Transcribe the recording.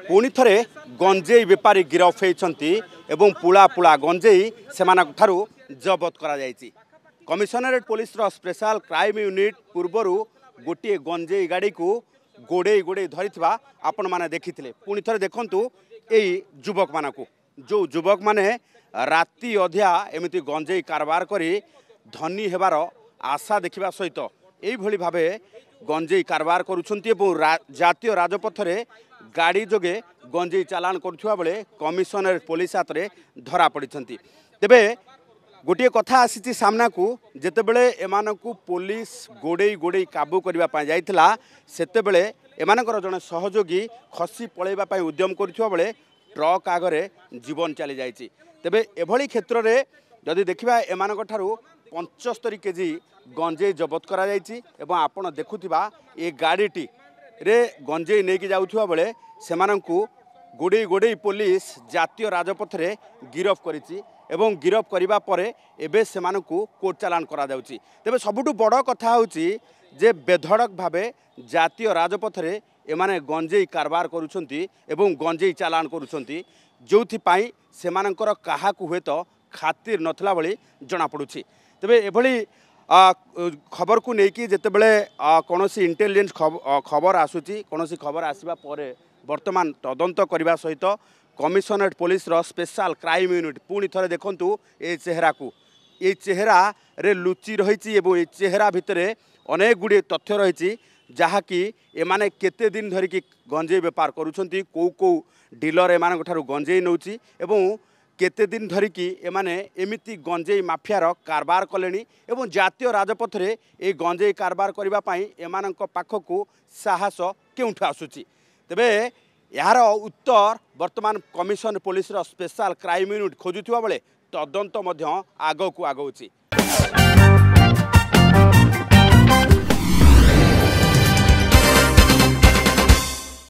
पुणी थे गंजेई बेपारी गिरफ होती एवं पुला पुला गंजेई से जबत कर commissionerate police special crime unit पूर्वर गोटे गंजेई गाड़ी को गोड़े गोड़े धरी आपण मैंने देखी पुणी थे देखु यही युवक मान जो युवक मैंने राति अधिया एमती गंजेई कारबार करी धनी हेबार आशा देखा सहित यही भाव गंजेई कारबार करुछंती जातीय राजपथ रे गाड़ी जोगे गंजेई चालान करुवा बेले कमिशनरेट पुलिस हाथ में धरा पड़ी तेबे गोटे कथा आसी सामना को जितेबले एमानकु पुलिस गोड़े गोड़े काबू करने जाइथिला सेतेबेले एमानकर जड़े सहयोगी खसी पलैबा उद्यम करुवा बेले ट्रक आगरे जीवन चली जाइछि। तेबे एभली क्षेत्र में जदि देखा एमानक ठारू 75 केजी गंजेई जबत करा जाइछि एवं आपण देखुथिबा ए गाड़ीटी रे गंजेई नेकी जाउथुवा बेले सेमानंकु गोड़े गोड़े पुलिस जातीय राजपथ रे गिरफ करिछि एवं गिरफ करिबा परे एबे सेमानंकु कोर्ट चालान करा जाउछि। तेबे सबुठु बड़ कथा होछि जे बेधड़क भावे जातीय राजपथ रे एमाने गंजेई कारबार करुछंती एवं गंजेई चालान करुछंती जोथि सेमानंकर काहाकु हुए तो खातिर नथला भली जना पड़ुछि। तेबे एभली खबर को लेकिन जितेबले कौन इंटेलिजेंस खबर आसूची कौन खबर आसवा पर वर्तमान तदंत करने सहित commissionerate police special crime unit पुणी थे देखु ये चेहरा को ये चेहरा रे लुचि रही ये चेहरा भितर अनेक गुड़े तथ्य रही जहाँकि एमाने केते दिन धरिकी गंजेई बेपार करुछंती कौ कौ डीलर एमान गंजेई नौची एवं केते दिन धरिकी एमाने एमिति गंजेई माफियार कारबार कलेनी एवं जातीय राजपथ रे ए गंजेई कारबार करबा पई एमानक पाखकु साहस केउठु आसुची। तेबे यार उत्तर वर्तमान commission police special crime unit खोजुथिबा बेले तदंत मध्य आगकु आगौची।